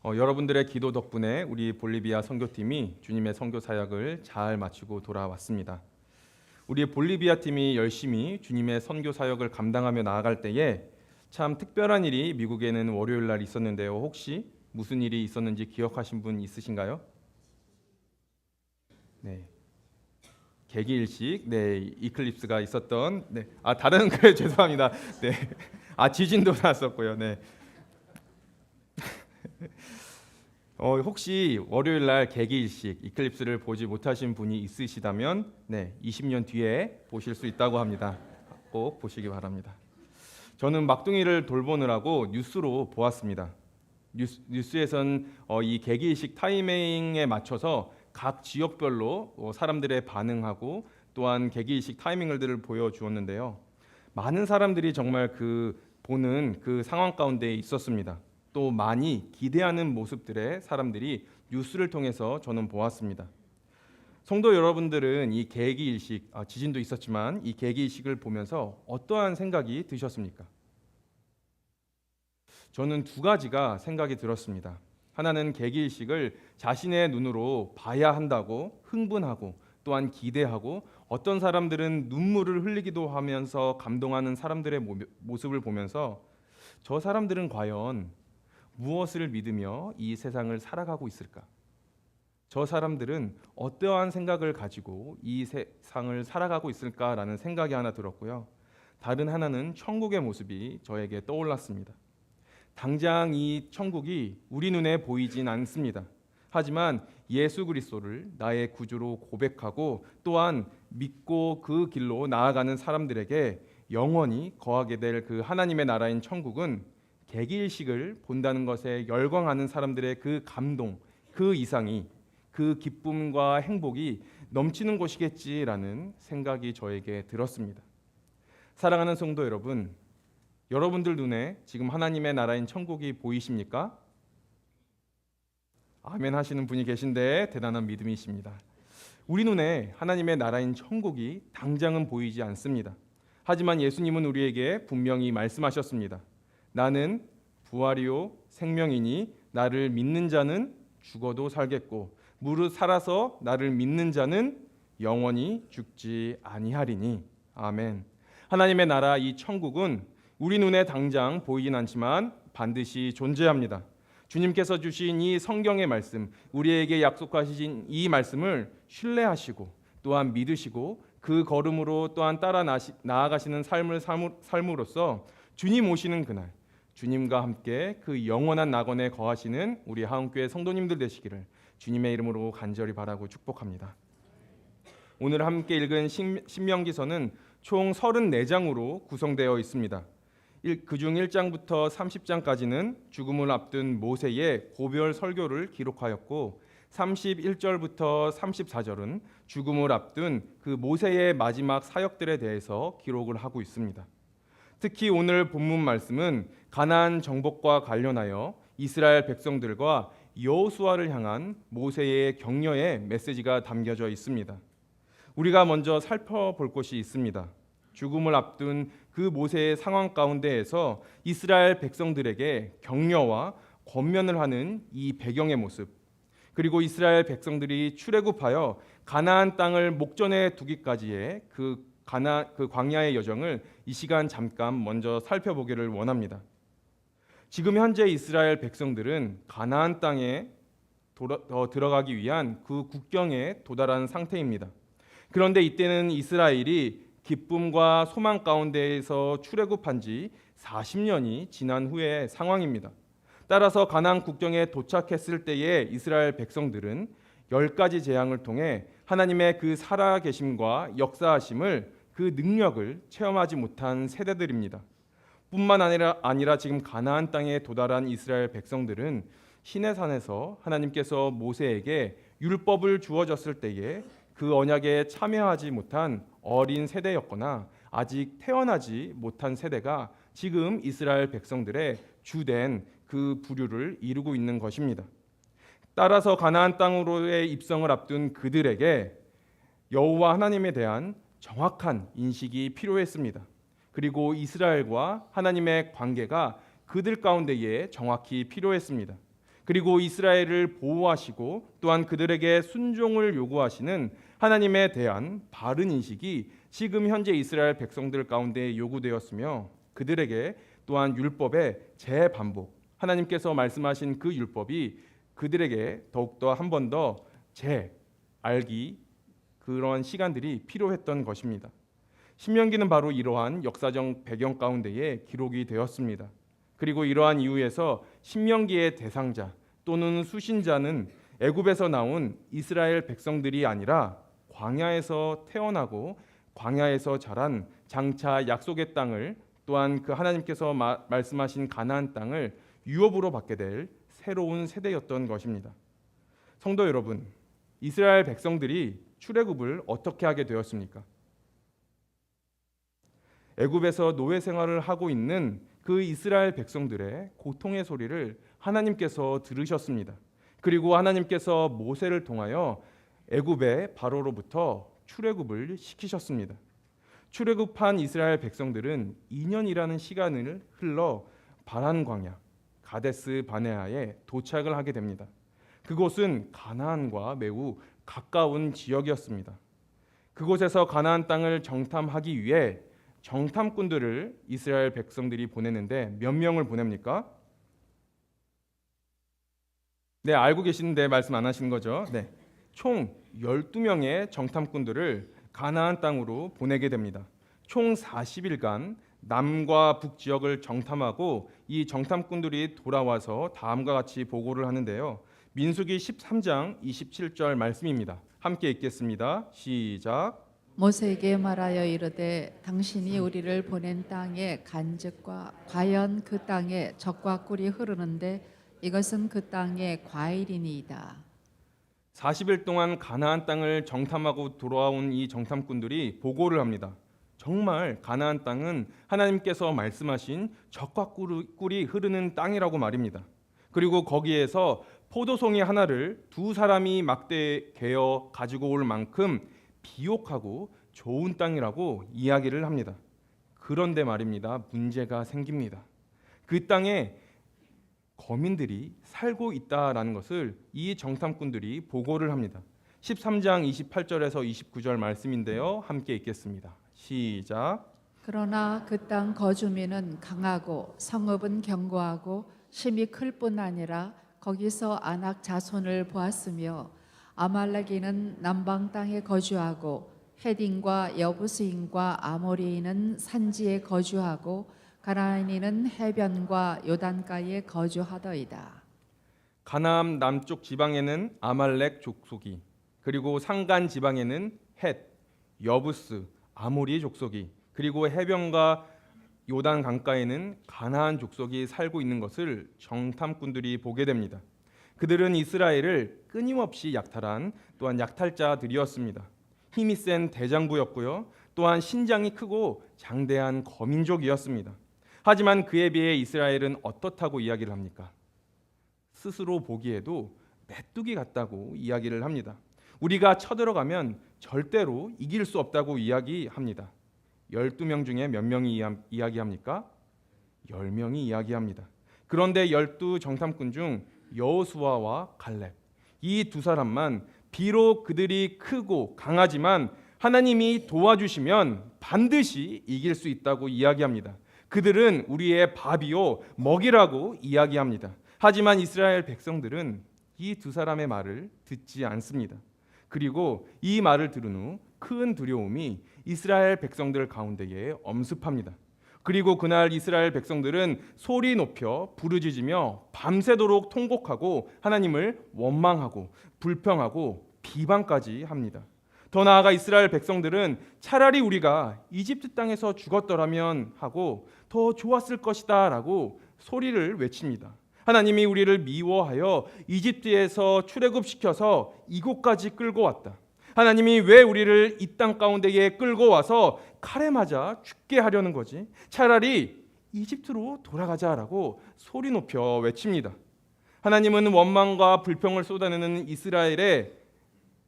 여러분들의 기도 덕분에 우리 볼리비아 선교팀이 주님의 선교 사역을 잘 마치고 돌아왔습니다. 우리 볼리비아 팀이 열심히 주님의 선교 사역을 감당하며 나아갈 때에 참 특별한 일이 미국에는 월요일 날 있었는데요. 혹시 무슨 일이 있었는지 기억하신 분 있으신가요? 네. 개기일식, 이클립스가 있었던, 다른 그 죄송합니다. 네, 지진도 났었고요. 네. 혹시 월요일 날 개기일식, 이클립스를 보지 못하신 분이 있으시다면, 20년 뒤에 보실 수 있다고 합니다. 꼭 보시기 바랍니다. 저는 막둥이를 돌보느라고 뉴스로 보았습니다. 뉴스에선 이 개기일식 타이밍에 맞춰서 각 지역별로 사람들의 반응하고 또한 개기일식 타이밍들을 보여주었는데요. 많은 사람들이 정말 보는 그 상황 가운데 있었습니다. 또 많이 기대하는 모습들의 사람들이 뉴스를 통해서 저는 보았습니다. 성도 여러분들은 이 개기일식, 지진도 있었지만 이 개기일식을 보면서 어떠한 생각이 드셨습니까? 저는 두 가지가 생각이 들었습니다. 하나는 개기일식을 자신의 눈으로 봐야 한다고 흥분하고 또한 기대하고 어떤 사람들은 눈물을 흘리기도 하면서 감동하는 사람들의 모습을 보면서 저 사람들은 과연 무엇을 믿으며 이 세상을 살아가고 있을까? 저 사람들은 어떠한 생각을 가지고 이 세상을 살아가고 있을까라는 생각이 하나 들었고요. 다른 하나는 천국의 모습이 저에게 떠올랐습니다. 당장 이 천국이 우리 눈에 보이진 않습니다. 하지만 예수 그리스도를 나의 구주로 고백하고 또한 믿고 그 길로 나아가는 사람들에게 영원히 거하게 될 그 하나님의 나라인 천국은 개기일식을 본다는 것에 열광하는 사람들의 그 감동, 그 이상이, 그 기쁨과 행복이 넘치는 곳이겠지라는 생각이 저에게 들었습니다. 사랑하는 성도 여러분, 여러분들 눈에 지금 하나님의 나라인 천국이 보이십니까? 아멘 하시는 분이 계신데 대단한 믿음이십니다. 우리 눈에 하나님의 나라인 천국이 당장은 보이지 않습니다. 하지만 예수님은 우리에게 분명히 말씀하셨습니다. 나는 부활이요 생명이니 나를 믿는 자는 죽어도 살겠고 무릇 살아서 나를 믿는 자는 영원히 죽지 아니하리니. 아멘. 하나님의 나라 이 천국은 우리 눈에 당장 보이진 않지만 반드시 존재합니다. 주님께서 주신 이 성경의 말씀, 우리에게 약속하신 이 말씀을 신뢰하시고 또한 믿으시고 그 걸음으로 또한 따라 나아가시는 삶을 삶으로써 주님 오시는 그날, 주님과 함께 그 영원한 낙원에 거하시는 우리 하은교회 성도님들 되시기를 주님의 이름으로 간절히 바라고 축복합니다. 오늘 함께 읽은 신명기서는 총 34장으로 구성되어 있습니다. 그중 1장부터 30장까지는 죽음을 앞둔 모세의 고별 설교를 기록하였고 31절부터 34절은 죽음을 앞둔 그 모세의 마지막 사역들에 대해서 기록을 하고 있습니다. 특히 오늘 본문 말씀은 가나안 정복과 관련하여 이스라엘 백성들과 여호수아를 향한 모세의 격려의 메시지가 담겨져 있습니다. 우리가 먼저 살펴볼 것이 있습니다. 죽음을 앞둔 그 모세의 상황 가운데에서 이스라엘 백성들에게 격려와 권면을 하는 이 배경의 모습, 그리고 이스라엘 백성들이 출애굽하여 가나안 땅을 목전에 두기까지의 그 광야의 여정을 이 시간 잠깐 먼저 살펴보기를 원합니다. 지금 현재 이스라엘 백성들은 가나안 땅에 들어가기 위한 그 국경에 도달한 상태입니다. 그런데 이때는 이스라엘이 기쁨과 소망 가운데에서 출애굽한 지 40년이 지난 후의 상황입니다. 따라서 가나안 국경에 도착했을 때의 이스라엘 백성들은 10가지 재앙을 통해 하나님의 그 살아계심과 역사하심을 그 능력을 체험하지 못한 세대들입니다. 뿐만 아니라 지금 가나안 땅에 도달한 이스라엘 백성들은 시내산에서 하나님께서 모세에게 율법을 주어졌을 때에 그 언약에 참여하지 못한 어린 세대였거나 아직 태어나지 못한 세대가 지금 이스라엘 백성들의 주된 그 부류를 이루고 있는 것입니다. 따라서 가나안 땅으로의 입성을 앞둔 그들에게 여호와 하나님에 대한 정확한 인식이 필요했습니다. 그리고 이스라엘과 하나님의 관계가 그들 가운데에 정확히 필요했습니다. 그리고 이스라엘을 보호하시고 또한 그들에게 순종을 요구하시는 하나님에 대한 바른 인식이 지금 현재 이스라엘 백성들 가운데 요구되었으며 그들에게 또한 율법의 재반복, 하나님께서 말씀하신 그 율법이 그들에게 더욱더 한 번 더 알기 그런 시간들이 필요했던 것입니다. 신명기는 바로 이러한 역사적 배경 가운데에 기록이 되었습니다. 그리고 이러한 이유에서 신명기의 대상자 또는 수신자는 애굽에서 나온 이스라엘 백성들이 아니라 광야에서 태어나고 광야에서 자란 장차 약속의 땅을 또한 그 하나님께서 말씀하신 가나안 땅을 유업으로 받게 될 새로운 세대였던 것입니다. 성도 여러분, 이스라엘 백성들이 출애굽을 어떻게 하게 되었습니까? 애굽에서 노예 생활을 하고 있는 그 이스라엘 백성들의 고통의 소리를 하나님께서 들으셨습니다. 그리고 하나님께서 모세를 통하여 애굽의 바로로부터 출애굽을 시키셨습니다. 출애굽한 이스라엘 백성들은 2년이라는 시간을 흘러 바란 광야 가데스 바네아에 도착을 하게 됩니다. 그곳은 가나안과 매우 가까운 지역이었습니다. 그곳에서 가나안 땅을 정탐하기 위해 정탐꾼들을 이스라엘 백성들이 보내는데 몇 명을 보냅니까? 네, 알고 계시는데 말씀 안 하시는 거죠? 네. 총 12명의 정탐꾼들을 가나안 땅으로 보내게 됩니다. 총 40일간 남과 북 지역을 정탐하고 이 정탐꾼들이 돌아와서 다음과 같이 보고를 하는데요. 민수기 13장 27절 말씀입니다. 함께 읽겠습니다. 시작. 모세에게 말하여 이르되 당신이 우리를 보낸 땅에 간증과 과연 그 땅에 젖과 꿀이 흐르는데 이것은 그 땅의 과일이니이다. 40일 동안 가나안 땅을 정탐하고 돌아온 이 정탐꾼들이 보고를 합니다. 정말 가나안 땅은 하나님께서 말씀하신 젖과 꿀이 흐르는 땅이라고 말입니다. 그리고 거기에서 포도송이 하나를 두 사람이 막대에 개어 가지고 올 만큼 비옥하고 좋은 땅이라고 이야기를 합니다. 그런데 말입니다. 문제가 생깁니다. 그 땅에 거민들이 살고 있다라는 것을 이 정탐꾼들이 보고를 합니다. 13장 28절에서 29절 말씀인데요. 함께 읽겠습니다. 시작. 그러나 그 땅 거주민은 강하고 성읍은 견고하고 심이 클 뿐 아니라 거기서 아낙 자손을 보았으며 아말렉인은 남방 땅에 거주하고 헤딘과 여부스인과 아모리인은 산지에 거주하고 가나안인은 해변과 요단가에 거주하더이다. 가나안 남쪽 지방에는 아말렉 족속이, 그리고 산간 지방에는 헷, 여부스, 아모리 족속이, 그리고 해변과 요단 강가에는 가나안 족속이 살고 있는 것을 정탐꾼들이 보게 됩니다. 그들은 이스라엘을 끊임없이 약탈한 또한 약탈자들이었습니다. 힘이 센 대장부였고요. 또한 신장이 크고 장대한 거민족이었습니다. 하지만 그에 비해 이스라엘은 어떻다고 이야기를 합니까? 스스로 보기에도 메뚜기 같다고 이야기를 합니다. 우리가 쳐들어가면 절대로 이길 수 없다고 이야기합니다. 12명 중에 몇 명이 이야기합니까? 10명이 이야기합니다. 그런데 12 정탐꾼 중 여호수아와 갈렙, 이 두 사람만 비록 그들이 크고 강하지만 하나님이 도와주시면 반드시 이길 수 있다고 이야기합니다. 그들은 우리의 밥이요 먹이라고 이야기합니다. 하지만 이스라엘 백성들은 이 두 사람의 말을 듣지 않습니다. 그리고 이 말을 들은 후 큰 두려움이 이스라엘 백성들 가운데에 엄습합니다. 그리고 그날 이스라엘 백성들은 소리 높여 부르짖으며 밤새도록 통곡하고 하나님을 원망하고 불평하고 비방까지 합니다. 더 나아가 이스라엘 백성들은 차라리 우리가 이집트 땅에서 죽었더라면 하고 더 좋았을 것이다 라고 소리를 외칩니다. 하나님이 우리를 미워하여 이집트에서 출애굽시켜서 이곳까지 끌고 왔다. 하나님이 왜 우리를 이 땅 가운데에 끌고 와서 칼에 맞아 죽게 하려는 거지? 차라리 이집트로 돌아가자라고 소리 높여 외칩니다. 하나님은 원망과 불평을 쏟아내는 이스라엘의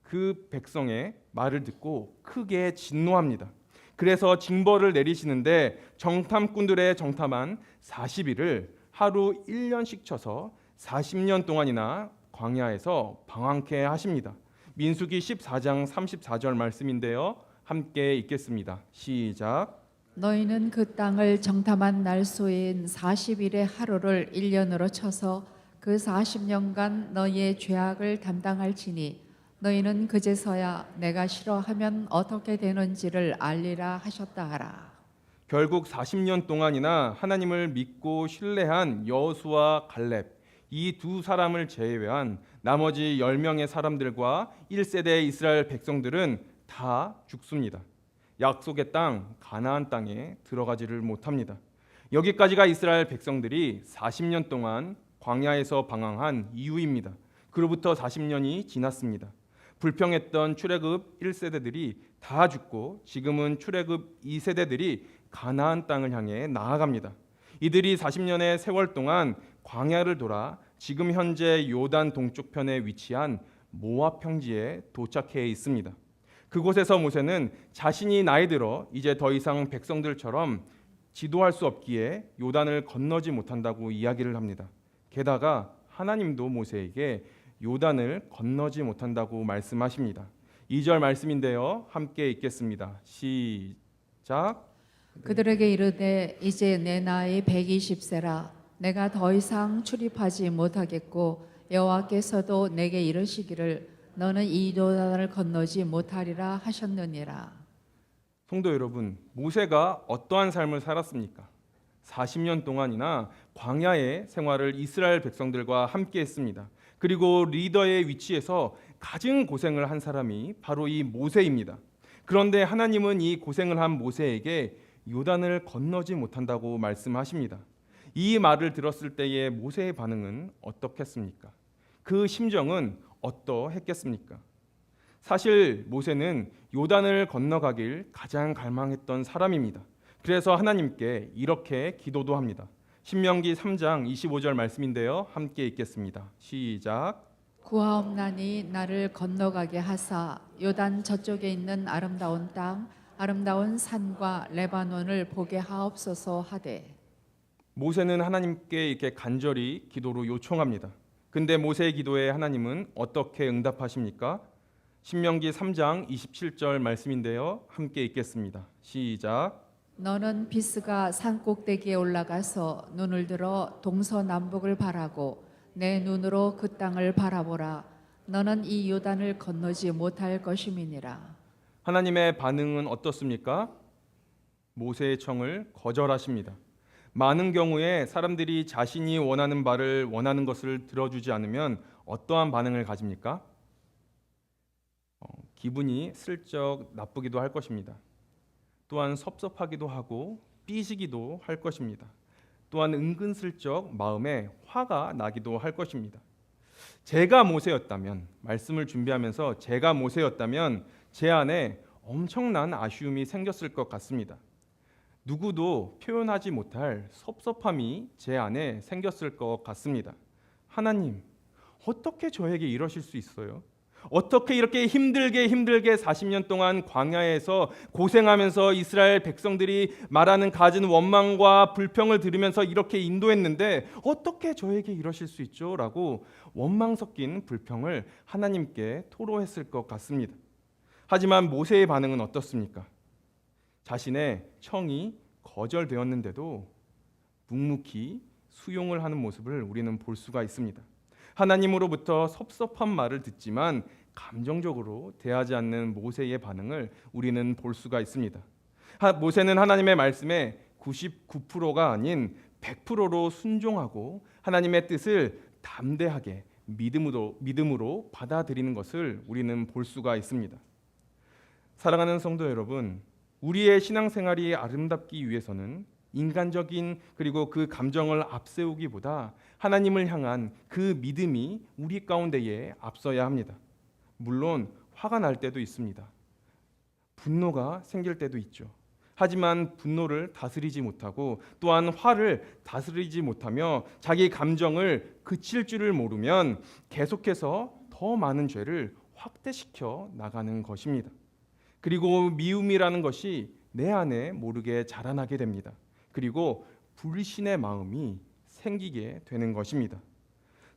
그 백성의 말을 듣고 크게 진노합니다. 그래서 징벌을 내리시는데 정탐꾼들의 정탐한 40일을 하루 1년씩 쳐서 40년 동안이나 광야에서 방황케 하십니다. 민수기 14장 34절 말씀인데요. 함께 읽겠습니다. 시작. 너희는 그 땅을 정탐한 날수인 40일의 하루를 1년으로 쳐서 그 40년간 너희의 죄악을 담당할지니 너희는 그제서야 내가 싫어하면 어떻게 되는지를 알리라 하셨다 하라. 결국 40년 동안이나 하나님을 믿고 신뢰한 여호수아 갈렙 이 두 사람을 제외한 나머지 10명의 사람들과 1세대 이스라엘 백성들은 다 죽습니다. 약속의 땅 가나안 땅에 들어가지를 못합니다. 여기까지가 이스라엘 백성들이 40년 동안 광야에서 방황한 이유입니다. 그로부터 40년이 지났습니다. 불평했던 출애굽 1세대들이 다 죽고 지금은 출애굽 2세대들이 가나안 땅을 향해 나아갑니다. 이들이 40년의 세월 동안 광야를 돌아 지금 현재 요단 동쪽편에 위치한 모압 평지에 도착해 있습니다. 그곳에서 모세는 자신이 나이 들어 이제 더 이상 백성들처럼 지도할 수 없기에 요단을 건너지 못한다고 이야기를 합니다. 게다가 하나님도 모세에게 요단을 건너지 못한다고 말씀하십니다. 2절 말씀인데요. 함께 읽겠습니다. 시작. 그들에게 이르되 이제 내 나이 120세라 내가 더 이상 출입하지 못하겠고 여호와께서도 내게 이르시기를 너는 이 요단을 건너지 못하리라 하셨느니라. 성도 여러분, 모세가 어떠한 삶을 살았습니까? 40년 동안이나 광야의 생활을 이스라엘 백성들과 함께 했습니다. 그리고 리더의 위치에서 가장 고생을 한 사람이 바로 이 모세입니다. 그런데 하나님은 이 고생을 한 모세에게 요단을 건너지 못한다고 말씀하십니다. 이 말을 들었을 때의 모세의 반응은 어떻겠습니까? 그 심정은 어떠했겠습니까? 사실 모세는 요단을 건너가길 가장 갈망했던 사람입니다. 그래서 하나님께 이렇게 기도도 합니다. 신명기 3장 25절 말씀인데요. 함께 읽겠습니다. 시작. 구하옵나니 나를 건너가게 하사 요단 저쪽에 있는 아름다운 땅 아름다운 산과 레바논을 보게 하옵소서 하되. 모세는 하나님께 이렇게 간절히 기도로 요청합니다. 근데 모세의 기도에 하나님은 어떻게 응답하십니까? 신명기 3장 27절 말씀인데요. 함께 읽겠습니다. 시작. 너는 비스가 산 꼭대기에 올라가서 눈을 들어 동서남북을 바라고 내 눈으로 그 땅을 바라보라. 너는 이 요단을 건너지 못할 것임이니라. 하나님의 반응은 어떻습니까? 모세의 청을 거절하십니다. 많은 경우에 사람들이 자신이 원하는 바를 원하는 것을 들어주지 않으면 어떠한 반응을 가집니까? 기분이 슬쩍 나쁘기도 할 것입니다. 또한 섭섭하기도 하고 삐지기도 할 것입니다. 또한 은근슬쩍 마음에 화가 나기도 할 것입니다. 제가 모세였다면, 말씀을 준비하면서 제가 모세였다면 제 안에 엄청난 아쉬움이 생겼을 것 같습니다. 누구도 표현하지 못할 섭섭함이 제 안에 생겼을 것 같습니다. 하나님, 어떻게 저에게 이러실 수 있어요? 어떻게 이렇게 힘들게 40년 동안 광야에서 고생하면서 이스라엘 백성들이 말하는 갖은 원망과 불평을 들으면서 이렇게 인도했는데 어떻게 저에게 이러실 수 있죠? 라고 원망 섞인 불평을 하나님께 토로했을 것 같습니다. 하지만 모세의 반응은 어떻습니까? 자신의 청이 거절되었는데도 묵묵히 수용을 하는 모습을 우리는 볼 수가 있습니다. 하나님으로부터 섭섭한 말을 듣지만 감정적으로 대하지 않는 모세의 반응을 우리는 볼 수가 있습니다. 모세는 하나님의 말씀에 99%가 아닌 100%로 순종하고 하나님의 뜻을 담대하게 믿음으로 받아들이는 것을 우리는 볼 수가 있습니다. 사랑하는 성도 여러분, 우리의 신앙생활이 아름답기 위해서는 인간적인 그리고 그 감정을 앞세우기보다 하나님을 향한 그 믿음이 우리 가운데에 앞서야 합니다. 물론 화가 날 때도 있습니다. 분노가 생길 때도 있죠. 하지만 분노를 다스리지 못하고 또한 화를 다스리지 못하며 자기 감정을 그칠 줄을 모르면 계속해서 더 많은 죄를 확대시켜 나가는 것입니다. 그리고 미움이라는 것이 내 안에 모르게 자라나게 됩니다. 그리고 불신의 마음이 생기게 되는 것입니다.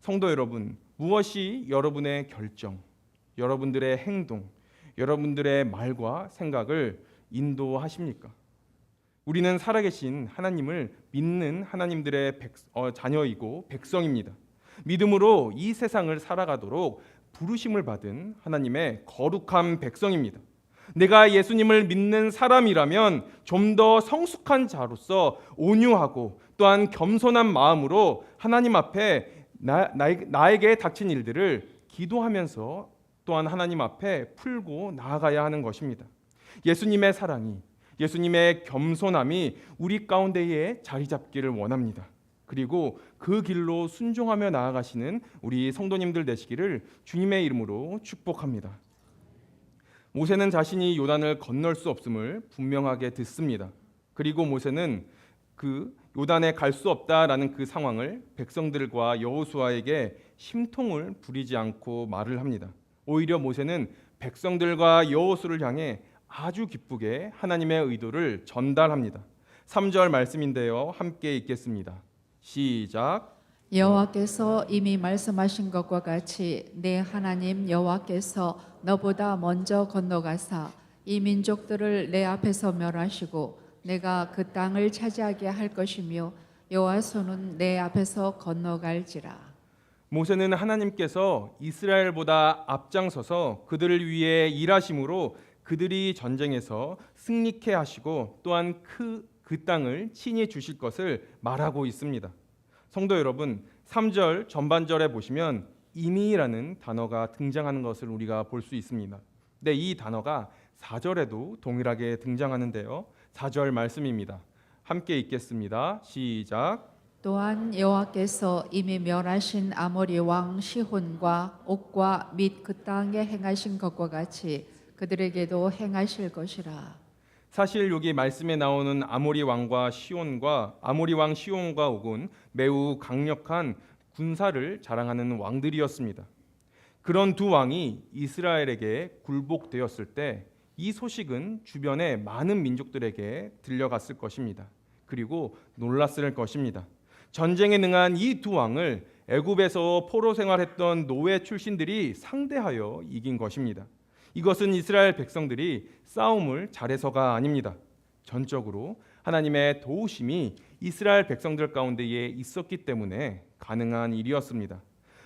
성도 여러분, 무엇이 여러분의 결정, 여러분들의 행동, 여러분들의 말과 생각을 인도하십니까? 우리는 살아계신 하나님을 믿는 하나님들의 자녀이고 백성입니다. 믿음으로 이 세상을 살아가도록 부르심을 받은 하나님의 거룩한 백성입니다. 내가 예수님을 믿는 사람이라면 좀 더 성숙한 자로서 온유하고 또한 겸손한 마음으로 하나님 앞에 나에게 닥친 일들을 기도하면서 또한 하나님 앞에 풀고 나아가야 하는 것입니다. 예수님의 사랑이, 예수님의 겸손함이 우리 가운데에 자리 잡기를 원합니다. 그리고 그 길로 순종하며 나아가시는 우리 성도님들 되시기를 주님의 이름으로 축복합니다. 모세는 자신이 요단을 건널 수 없음을 분명하게 듣습니다. 그리고 모세는 그 요단에 갈 수 없다라는 그 상황을 백성들과 여호수아에게 심통을 부리지 않고 말을 합니다. 오히려 모세는 백성들과 여호수를 향해 아주 기쁘게 하나님의 의도를 전달합니다. 3절 말씀인데요. 함께 읽겠습니다. 시작. 여호와께서 이미 말씀하신 것과 같이 내 하나님 여호와께서 너보다 먼저 건너가사 이 민족들을 내 앞에서 멸하시고 내가 그 땅을 차지하게 할 것이며 여호와 손은 내 앞에서 건너갈지라. 모세는 하나님께서 이스라엘보다 앞장서서 그들을 위해 일하심으로 그들이 전쟁에서 승리케 하시고 또한 그 땅을 친히 주실 것을 말하고 있습니다. 성도 여러분, 3절 전반절에 보시면 이미라는 단어가 등장하는 것을 우리가 볼 수 있습니다. 근데 이 단어가 4절에도 동일하게 등장하는데요. 4절 말씀입니다. 함께 읽겠습니다. 시작. 또한 여호와께서 이미 멸하신 아모리 왕 시혼과 옥과 및 그 땅에 행하신 것과 같이 그들에게도 행하실 것이라. 사실 여기 말씀에 나오는 아모리 왕 시온과 옥은 매우 강력한 군사를 자랑하는 왕들이었습니다. 그런 두 왕이 이스라엘에게 굴복되었을 때 이 소식은 주변의 많은 민족들에게 들려갔을 것입니다. 그리고 놀랐을 것입니다. 전쟁에 능한 이 두 왕을 애굽에서 포로 생활했던 노예 출신들이 상대하여 이긴 것입니다. 이것은 이스라엘 백성들이 싸움을 잘해서가 아닙니다. 전적으로 하나님의 도우심이 이스라엘 백성들 가운데에 있었기 때문에 가능한 일이었습니다.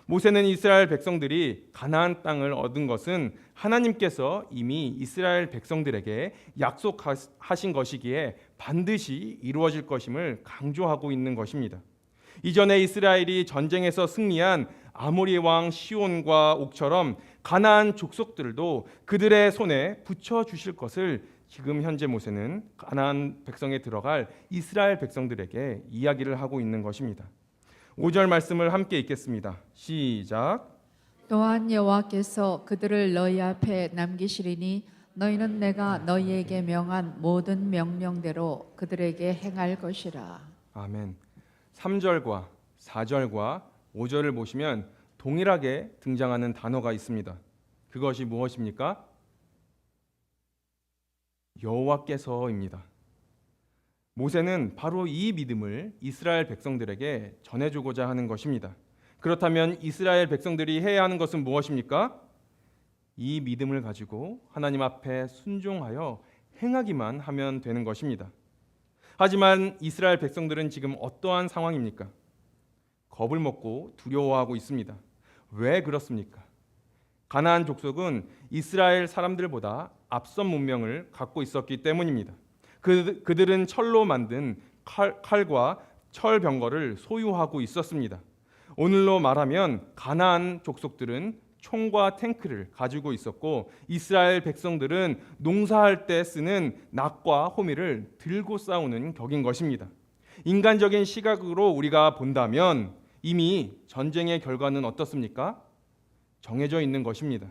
모세는 이스라엘 백성들이 가나안 땅을 얻은 것은 하나님께서 이미 이스라엘 백성들에게 약속하신 것이기에 반드시 이루어질 것임을 강조하고 있는 것입니다. 이전에 이스라엘이 전쟁에서 승리한 아모리 왕 시온과 옥처럼 가나안 족속들도 그들의 손에 붙여 주실 것을 지금 현재 모세는 가나안 백성에 들어갈 이스라엘 백성들에게 이야기를 하고 있는 것입니다. 5절 말씀을 함께 읽겠습니다. 시작. 또한 여호와께서 그들을 너희 앞에 남기시리니 너희는 내가 너희에게 명한 모든 명령대로 그들에게 행할 것이라. 아멘. 3절과 4절과 5절을 보시면 동일하게 등장하는 단어가 있습니다. 그것이 무엇입니까? 여호와께서입니다. 모세는 바로 이 믿음을 이스라엘 백성들에게 전해주고자 하는 것입니다. 그렇다면 이스라엘 백성들이 해야 하는 것은 무엇입니까? 이 믿음을 가지고 하나님 앞에 순종하여 행하기만 하면 되는 것입니다. 하지만 이스라엘 백성들은 지금 어떠한 상황입니까? 겁을 먹고 두려워하고 있습니다. 왜 그렇습니까? 가나안 족속은 이스라엘 사람들보다 앞선 문명을 갖고 있었기 때문입니다. 그들은 철로 만든 칼과 철병거를 소유하고 있었습니다. 오늘로 말하면 가나안 족속들은 총과 탱크를 가지고 있었고 이스라엘 백성들은 농사할 때 쓰는 낫과 호미를 들고 싸우는 격인 것입니다. 인간적인 시각으로 우리가 본다면 이미 전쟁의 결과는 어떻습니까? 정해져 있는 것입니다.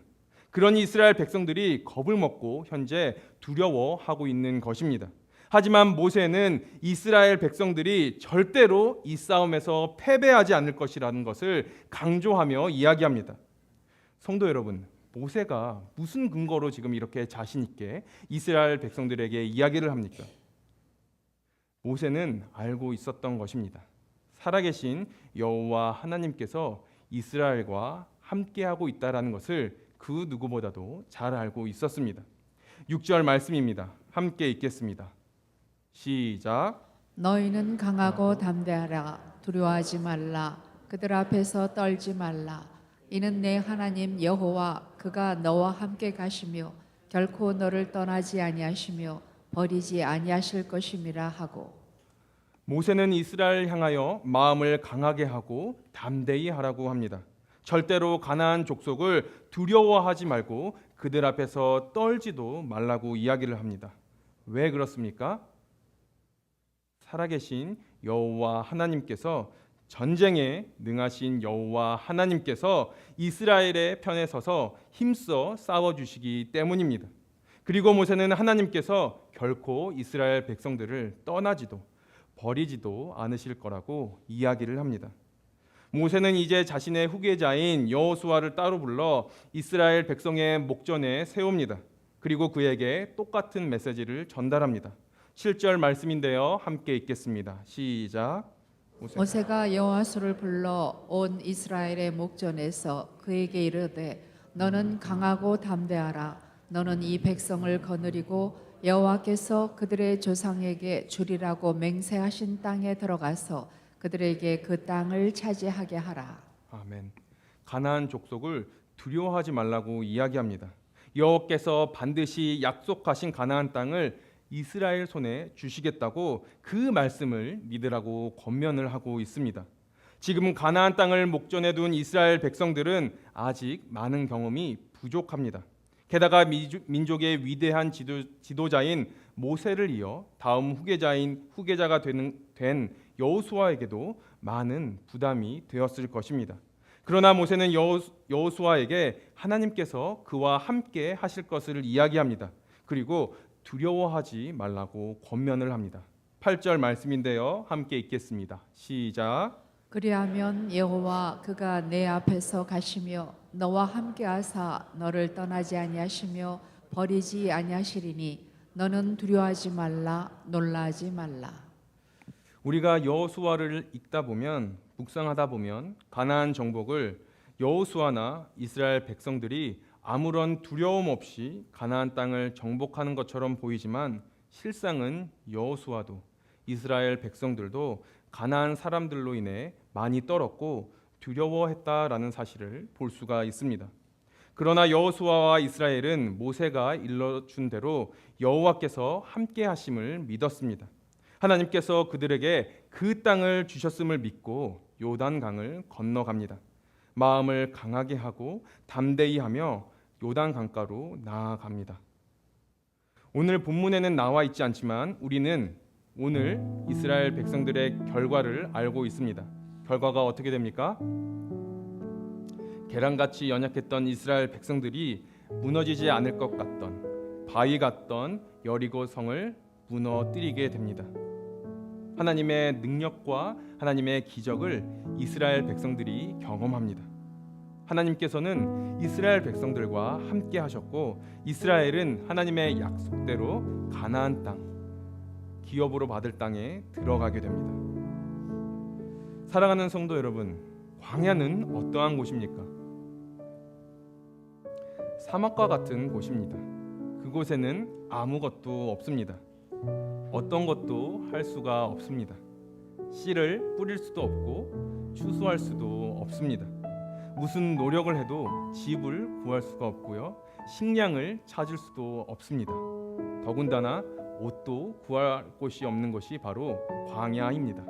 그러니 이스라엘 백성들이 겁을 먹고 현재 두려워하고 있는 것입니다. 하지만 모세는 이스라엘 백성들이 절대로 이 싸움에서 패배하지 않을 것이라는 것을 강조하며 이야기합니다. 성도 여러분, 모세가 무슨 근거로 지금 이렇게 자신 있게 이스라엘 백성들에게 이야기를 합니까? 모세는 알고 있었던 것입니다. 살아계신 여호와 하나님께서 이스라엘과 함께하고 있다라는 것을 그 누구보다도 잘 알고 있었습니다. 6절 말씀입니다. 함께 읽겠습니다. 시작. 너희는 강하고 담대하라. 두려워하지 말라. 그들 앞에서 떨지 말라. 이는 내 하나님 여호와 그가 너와 함께 가시며 결코 너를 떠나지 아니하시며 버리지 아니하실 것임이라 하고. 모세는 이스라엘 향하여 마음을 강하게 하고 담대히 하라고 합니다. 절대로 가나안 족속을 두려워하지 말고 그들 앞에서 떨지도 말라고 이야기를 합니다. 왜 그렇습니까? 살아계신 여호와 하나님께서, 전쟁에 능하신 여호와 하나님께서 이스라엘의 편에 서서 힘써 싸워주시기 때문입니다. 그리고 모세는 하나님께서 결코 이스라엘 백성들을 떠나지도 버리지도 않으실 거라고 이야기를 합니다. 모세는 이제 자신의 후계자인 여호수아를 따로 불러 이스라엘 백성의 목전에 세웁니다. 그리고 그에게 똑같은 메시지를 전달합니다. 7절 말씀인데요. 함께 읽겠습니다. 시작. 모세가 여호와수를 불러 온 이스라엘의 목전에서 그에게 이르되 너는 강하고 담대하라. 너는 이 백성을 거느리고 여호와께서 그들의 조상에게 주리라고 맹세하신 땅에 들어가서 그들에게 그 땅을 차지하게 하라. 아멘. 가나안 족속을 두려워하지 말라고 이야기합니다. 여호와께서 반드시 약속하신 가나안 땅을 이스라엘 손에 주시겠다고 그 말씀을 믿으라고 권면을 하고 있습니다. 지금 가나안 땅을 목전에 둔 이스라엘 백성들은 아직 많은 경험이 부족합니다. 게다가 민족의 위대한 지도자인 모세를 이어 다음 후계자가 된 여호수아에게도 많은 부담이 되었을 것입니다. 그러나 모세는 여호수아에게 하나님께서 그와 함께 하실 것을 이야기합니다. 그리고 두려워하지 말라고 권면을 합니다. 8절 말씀인데요. 함께 읽겠습니다. 시작. 그리하면 여호와 그가 내 앞에서 가시며 너와 함께 하사 너를 떠나지 아니하시며 버리지 아니하시리니 너는 두려워하지 말라. 놀라지 말라. 우리가 여호수아를 읽다 보면, 묵상하다 보면 가나안 정복을 여호수아나 이스라엘 백성들이 아무런 두려움 없이 가나안 땅을 정복하는 것처럼 보이지만 실상은 여호수아도 이스라엘 백성들도 가나안 사람들로 인해 많이 떨었고 두려워했다라는 사실을 볼 수가 있습니다. 그러나 여호수아와 이스라엘은 모세가 일러준 대로 여호와께서 함께 하심을 믿었습니다. 하나님께서 그들에게 그 땅을 주셨음을 믿고 요단강을 건너갑니다. 마음을 강하게 하고 담대히 하며 요단 강가로 나아갑니다. 오늘 본문에는 나와 있지 않지만 우리는 오늘 이스라엘 백성들의 결과를 알고 있습니다. 결과가 어떻게 됩니까? 계란같이 연약했던 이스라엘 백성들이 무너지지 않을 것 같던 바위 같던 여리고 성을 무너뜨리게 됩니다. 하나님의 능력과 하나님의 기적을 이스라엘 백성들이 경험합니다. 하나님께서는 이스라엘 백성들과 함께 하셨고 이스라엘은 하나님의 약속대로 가나안 땅, 기업으로 받을 땅에 들어가게 됩니다. 사랑하는 성도 여러분, 광야는 어떠한 곳입니까? 사막과 같은 곳입니다. 그곳에는 아무것도 없습니다. 어떤 것도 할 수가 없습니다. 씨를 뿌릴 수도 없고 추수할 수도 없습니다. 무슨 노력을 해도 집을 구할 수가 없고요. 식량을 찾을 수도 없습니다. 더군다나 옷도 구할 곳이 없는 것이 바로 광야입니다.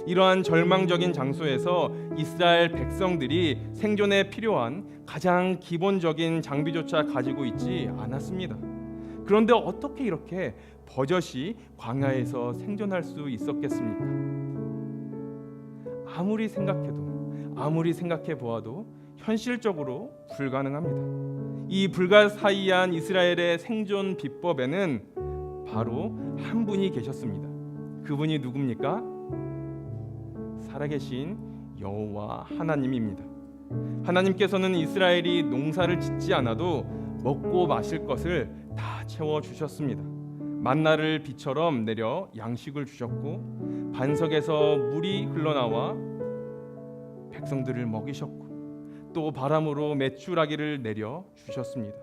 이러한 절망적인 장소에서 이스라엘 백성들이 생존에 필요한 가장 기본적인 장비조차 가지고 있지 않았습니다. 그런데 어떻게 이렇게 버젓이 광야에서 생존할 수 있었겠습니까? 아무리 생각해 보아도 현실적으로 불가능합니다. 이 불가사의한 이스라엘의 생존 비법에는 바로 한 분이 계셨습니다. 그분이 누굽니까? 살아계신 여호와 하나님입니다. 하나님께서는 이스라엘이 농사를 짓지 않아도 먹고 마실 것을 다 채워 주셨습니다. 만나를 비처럼 내려 양식을 주셨고 반석에서 물이 흘러나와 백성들을 먹이셨고 또 바람으로 메추라기를 내려 주셨습니다.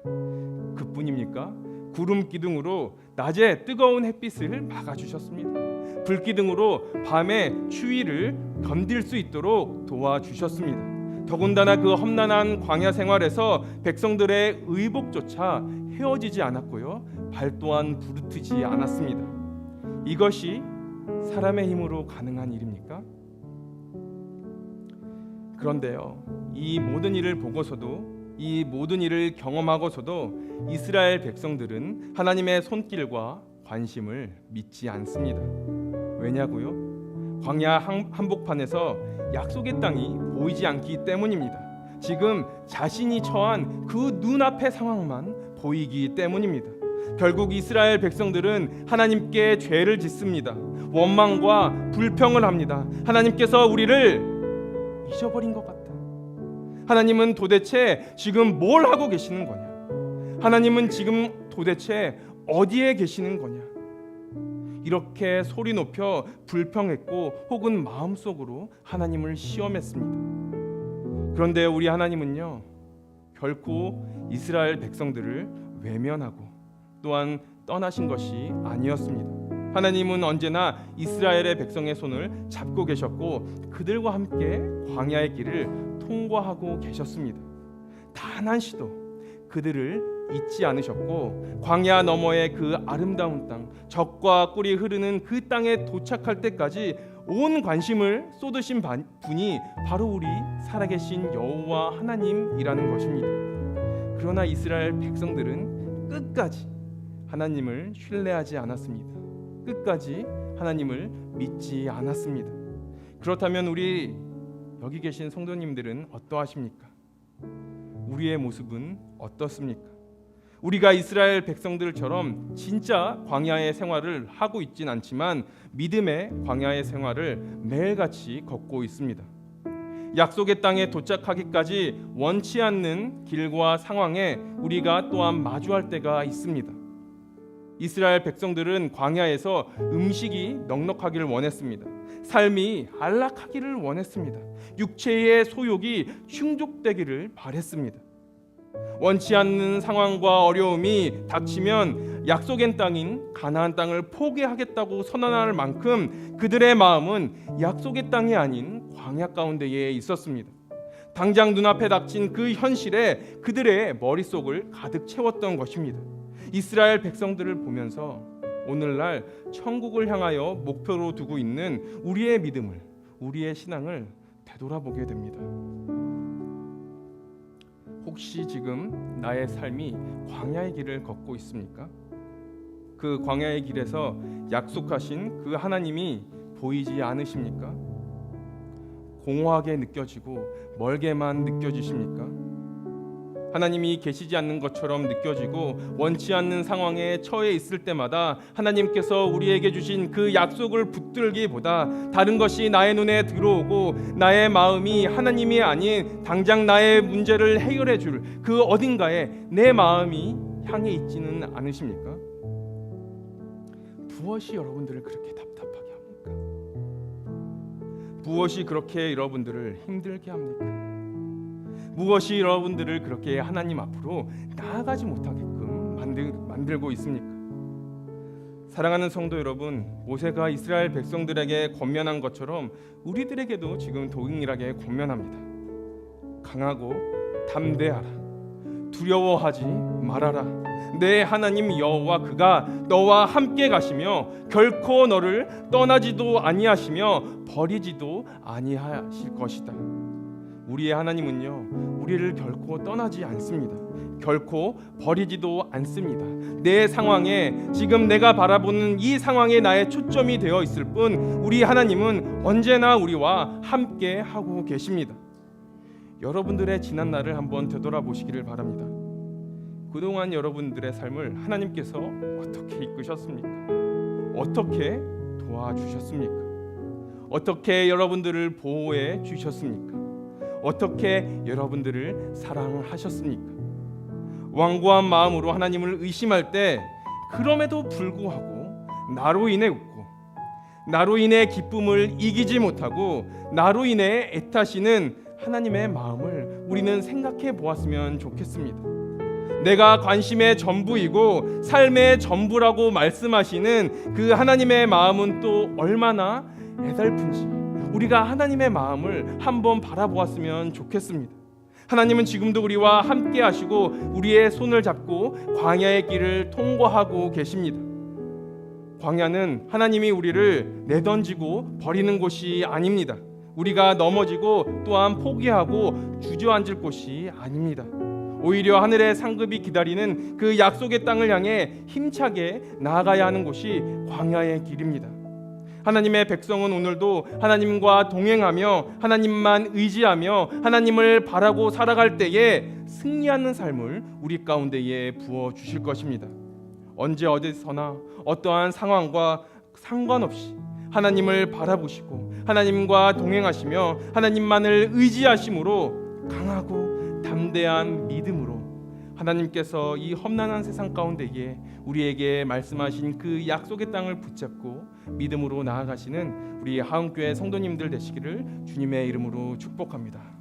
그뿐입니까? 구름 기둥으로 낮에 뜨거운 햇빛을 막아 주셨습니다. 불 기둥으로 밤에 추위를 견딜 수 있도록 도와주셨습니다. 더군다나 그 험난한 광야 생활에서 백성들의 의복조차 헤어지지 않았고요, 발 또한 부르트지 않았습니다. 이것이 사람의 힘으로 가능한 일입니까? 그런데요, 이 모든 일을 보고서도, 이 모든 일을 경험하고서도 이스라엘 백성들은 하나님의 손길과 관심을 믿지 않습니다. 왜냐고요? 광야 한복판에서 약속의 땅이 보이지 않기 때문입니다. 지금 자신이 처한 그 눈앞의 상황만 보이기 때문입니다. 결국 이스라엘 백성들은 하나님께 죄를 짓습니다. 원망과 불평을 합니다. 하나님께서 우리를 잊어버린 것 같다. 하나님은 도대체 지금 뭘 하고 계시는 거냐? 하나님은 지금 도대체 어디에 계시는 거냐? 이렇게 소리 높여 불평했고 혹은 마음속으로 하나님을 시험했습니다. 그런데 우리 하나님은요, 결코 이스라엘 백성들을 외면하고 또한 떠나신 것이 아니었습니다. 하나님은 언제나 이스라엘의 백성의 손을 잡고 계셨고 그들과 함께 광야의 길을 통과하고 계셨습니다. 단 한시도 그들을 잊지 않으셨고 광야 너머의 그 아름다운 땅, 젖과 꿀이 흐르는 그 땅에 도착할 때까지 온 관심을 쏟으신 분이 바로 우리 살아계신 여호와 하나님이라는 것입니다. 그러나 이스라엘 백성들은 끝까지 하나님을 신뢰하지 않았습니다. 끝까지 하나님을 믿지 않았습니다. 그렇다면 우리 여기 계신 성도님들은 어떠하십니까? 우리의 모습은 어떻습니까? 우리가 이스라엘 백성들처럼 진짜 광야의 생활을 하고 있진 않지만 믿음의 광야의 생활을 매일같이 걷고 있습니다. 약속의 땅에 도착하기까지 원치 않는 길과 상황에 우리가 또한 마주할 때가 있습니다. 이스라엘 백성들은 광야에서 음식이 넉넉하기를 원했습니다. 삶이 안락하기를 원했습니다. 육체의 소욕이 충족되기를 바랬습니다. 원치 않는 상황과 어려움이 닥치면 약속의 땅인 가나안 땅을 포기하겠다고 선언할 만큼 그들의 마음은 약속의 땅이 아닌 광야 가운데에 있었습니다. 당장 눈앞에 닥친 그 현실에 그들의 머릿속을 가득 채웠던 것입니다. 이스라엘 백성들을 보면서 오늘날 천국을 향하여 목표로 두고 있는 우리의 믿음을, 우리의 신앙을 되돌아보게 됩니다. 혹시 지금 나의 삶이 광야의 길을 걷고 있습니까? 그 광야의 길에서 약속하신 그 하나님이 보이지 않으십니까? 공허하게 느껴지고 멀게만 느껴지십니까? 하나님이 계시지 않는 것처럼 느껴지고 원치 않는 상황에 처해 있을 때마다 하나님께서 우리에게 주신 그 약속을 붙들기보다 다른 것이 나의 눈에 들어오고 나의 마음이 하나님이 아닌 당장 나의 문제를 해결해 줄 그 어딘가에 내 마음이 향해 있지는 않으십니까? 무엇이 여러분들을 그렇게 답답하게 합니까? 무엇이 그렇게 여러분들을 힘들게 합니까? 무엇이 여러분들을 그렇게 하나님 앞으로 나아가지 못하게끔 만들고 있습니까? 사랑하는 성도 여러분, 모세가 이스라엘 백성들에게 권면한 것처럼 우리들에게도 지금 동일하게 권면합니다. 강하고 담대하라. 두려워하지 말아라. 내 하나님 여호와 그가 너와 함께 가시며 결코 너를 떠나지도 아니하시며 버리지도 아니하실 것이다. 우리의 하나님은요, 우리를 결코 떠나지 않습니다. 결코 버리지도 않습니다. 내 상황에, 지금 내가 바라보는 이 상황에 나의 초점이 되어 있을 뿐 우리 하나님은 언제나 우리와 함께 하고 계십니다. 여러분들의 지난 날을 한번 되돌아보시기를 바랍니다. 그동안 여러분들의 삶을 하나님께서 어떻게 이끄셨습니까? 어떻게 도와주셨습니까? 어떻게 여러분들을 보호해 주셨습니까? 어떻게 여러분들을 사랑하셨습니까? 완고한 마음으로 하나님을 의심할 때 그럼에도 불구하고 나로 인해 웃고 나로 인해 기쁨을 이기지 못하고 나로 인해 애타시는 하나님의 마음을 우리는 생각해 보았으면 좋겠습니다. 내가 관심의 전부이고 삶의 전부라고 말씀하시는 그 하나님의 마음은 또 얼마나 애달픈지 우리가 하나님의 마음을 한번 바라보았으면 좋겠습니다. 하나님은 지금도 우리와 함께 하시고 우리의 손을 잡고 광야의 길을 통과하고 계십니다. 광야는 하나님이 우리를 내던지고 버리는 곳이 아닙니다. 우리가 넘어지고 또한 포기하고 주저앉을 곳이 아닙니다. 오히려 하늘의 상급이 기다리는 그 약속의 땅을 향해 힘차게 나아가야 하는 곳이 광야의 길입니다. 하나님의 백성은 오늘도 하나님과 동행하며 하나님만 의지하며 하나님을 바라고 살아갈 때에 승리하는 삶을 우리 가운데에 부어 주실 것입니다. 언제 어디서나 어떠한 상황과 상관없이 하나님을 바라보시고 하나님과 동행하시며 하나님만을 의지하심으로 강하고 담대한 믿음으로 하나님께서 이 험난한 세상 가운데에 우리에게 말씀하신 그 약속의 땅을 붙잡고 믿음으로 나아가시는 우리 하은교회 성도님들 되시기를 주님의 이름으로 축복합니다.